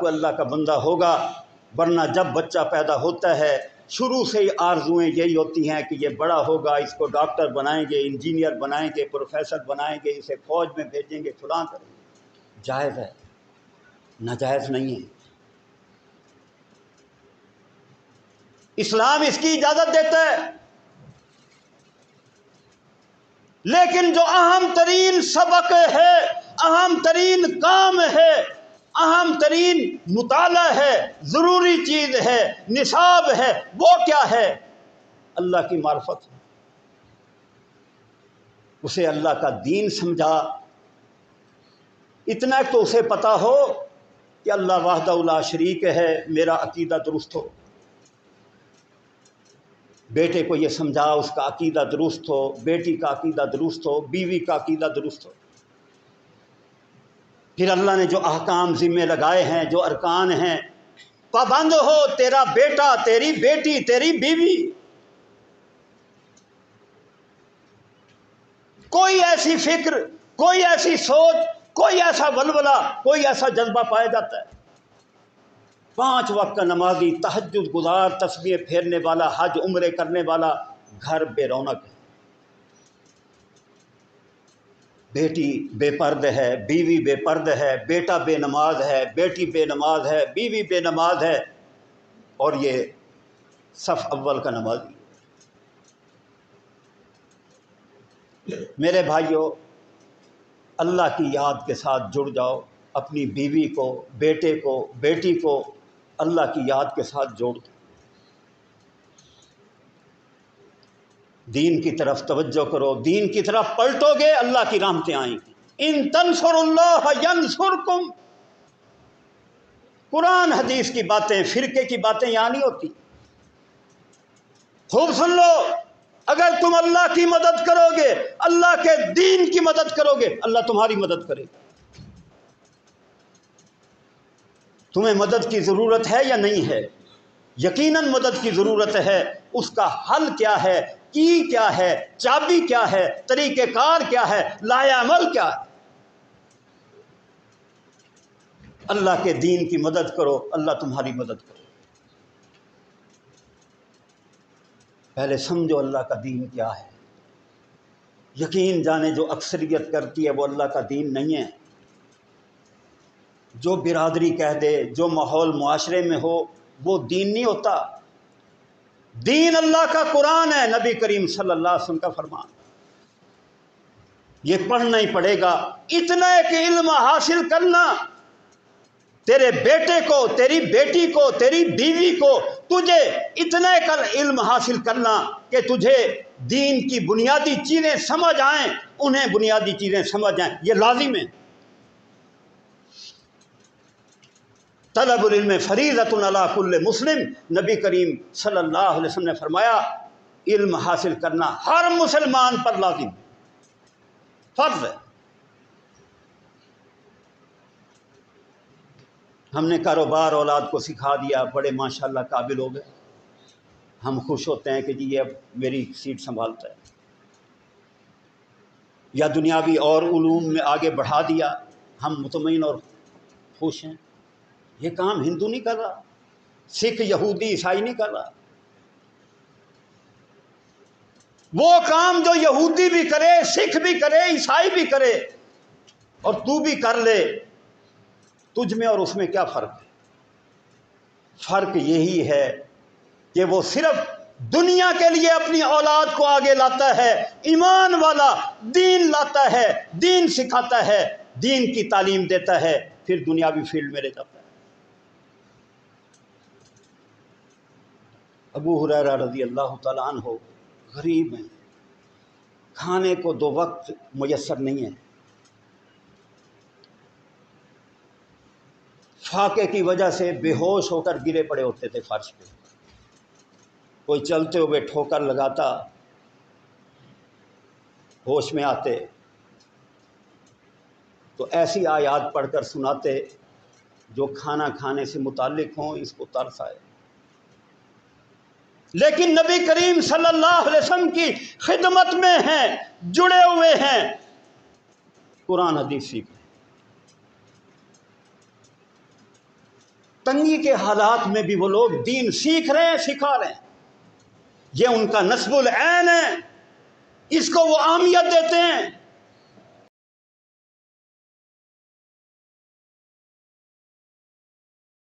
کوئی اللہ کا بندہ ہوگا، ورنہ جب بچہ پیدا ہوتا ہے شروع سے ہی آرزوئیں یہی ہوتی ہیں کہ یہ بڑا ہوگا، اس کو ڈاکٹر بنائیں گے، انجینئر بنائیں گے، پروفیسر بنائیں گے، اسے فوج میں بھیجیں گے، فلاں کریں گے۔ جائز ہے، ناجائز نہیں ہے۔ اسلام اس کی اجازت دیتا ہے، لیکن جو اہم ترین سبق ہے، اہم ترین کام ہے، اہم ترین مطالعہ ہے، ضروری چیز ہے، نصاب ہے، وہ کیا ہے؟ اللہ کی معرفت۔ اسے اللہ کا دین سمجھا، اتنا تو اسے پتا ہو کہ اللہ وحدہ لا شریک ہے، میرا عقیدہ درست ہو۔ بیٹے کو یہ سمجھا، اس کا عقیدہ درست ہو، بیٹی کا عقیدہ درست ہو، بیوی کا عقیدہ درست ہو۔ پھر اللہ نے جو احکام ذمے لگائے ہیں، جو ارکان ہیں، پابند ہو، تیرا بیٹا، تیری بیٹی، تیری بیوی۔ کوئی ایسی فکر، کوئی ایسی سوچ، کوئی ایسا ولولہ، کوئی ایسا جذبہ پایا جاتا ہے؟ 5 وقت کا نمازی، تہجد گزار، تسبیح پھیرنے والا، حج عمرے کرنے والا، گھر بے رونق ہے۔ بیٹی بے پرد ہے، بیوی بے پرد ہے، بیٹا بے نماز ہے، بیٹی بے نماز ہے، بیوی بے نماز ہے، اور یہ صف اول کا نمازی۔ میرے بھائیوں، اللہ کی یاد کے ساتھ جڑ جاؤ، اپنی بیوی کو، بیٹے کو، بیٹی کو اللہ کی یاد کے ساتھ جوڑ دو۔ دین کی طرف توجہ کرو، دین کی طرف پلٹو گے، اللہ کی رحمتیں آئیں گی۔ ان تنصروا اللہ ینصرکم۔ قرآن حدیث کی باتیں، فرقے کی باتیں یہاں نہیں ہوتی۔ خوب سن لو، اگر تم اللہ کی مدد کرو گے، اللہ کے دین کی مدد کرو گے، اللہ تمہاری مدد کرے گا۔ تمہیں مدد کی ضرورت ہے یا نہیں ہے؟ یقیناً مدد کی ضرورت ہے۔ اس کا حل کیا ہے؟ کی کیا ہے؟ چابی کیا ہے؟ طریقہ کار کیا ہے؟ لائحہ عمل کیا ہے؟ اللہ کے دین کی مدد کرو، اللہ تمہاری مدد کرے۔ پہلے سمجھو اللہ کا دین کیا ہے۔ یقین جانے جو اکثریت کرتی ہے وہ اللہ کا دین نہیں ہے۔ جو برادری کہہ دے، جو ماحول معاشرے میں ہو، وہ دین نہیں ہوتا۔ دین اللہ کا قرآن ہے، نبی کریم صلی اللہ علیہ وسلم کا فرمان۔ یہ پڑھنا ہی پڑے گا۔ اتنا ایک علم حاصل کرنا، تیرے بیٹے کو، تیری بیٹی کو، تیری بیوی کو، تجھے اتنا ایک علم حاصل کرنا کہ تجھے دین کی بنیادی چیزیں سمجھ آئیں، انہیں بنیادی چیزیں سمجھ آئیں، یہ لازم ہے۔ طلب العلم فریضۃ علی کل مسلم، نبی کریم صلی اللہ علیہ وسلم نے فرمایا علم حاصل کرنا ہر مسلمان پر لازم، فرض ہے۔ ہم نے کاروبار اولاد کو سکھا دیا، بڑے ماشاءاللہ قابل ہو گئے، ہم خوش ہوتے ہیں کہ جی یہ اب میری سیٹ سنبھالتا ہے، یا دنیاوی اور علوم میں آگے بڑھا دیا، ہم مطمئن اور خوش ہیں۔ یہ کام ہندو نہیں کر رہا، سکھ، یہودی، عیسائی نہیں کر رہا۔ وہ کام جو یہودی بھی کرے، سکھ بھی کرے، عیسائی بھی کرے، اور تو بھی کر لے، تجھ میں اور اس میں کیا فرق ہے؟ فرق یہی ہے کہ وہ صرف دنیا کے لیے اپنی اولاد کو آگے لاتا ہے، ایمان والا دین لاتا ہے، دین سکھاتا ہے، دین کی تعلیم دیتا ہے، پھر دنیاوی فیلڈ میں رہ جاتا ہے۔ ابو ہریرہ رضی اللہ تعالیٰ عنہ غریب ہیں، کھانے کو 2 وقت میسر نہیں ہے، فاقے کی وجہ سے بے ہوش ہو کر گرے پڑے ہوتے تھے فرش پہ۔ کوئی چلتے ہوئے ٹھوکر لگاتا، ہوش میں آتے تو ایسی آیات پڑھ کر سناتے جو کھانا کھانے سے متعلق ہوں، اس کو ترس آئے۔ لیکن نبی کریم صلی اللہ علیہ وسلم کی خدمت میں ہیں، جڑے ہوئے ہیں، قرآن حدیث سیکھ۔ تنگی کے حالات میں بھی وہ لوگ دین سیکھ رہے ہیں، سکھا رہے ہیں. یہ ان کا نصب العین ہے، اس کو وہ اہمیت دیتے ہیں.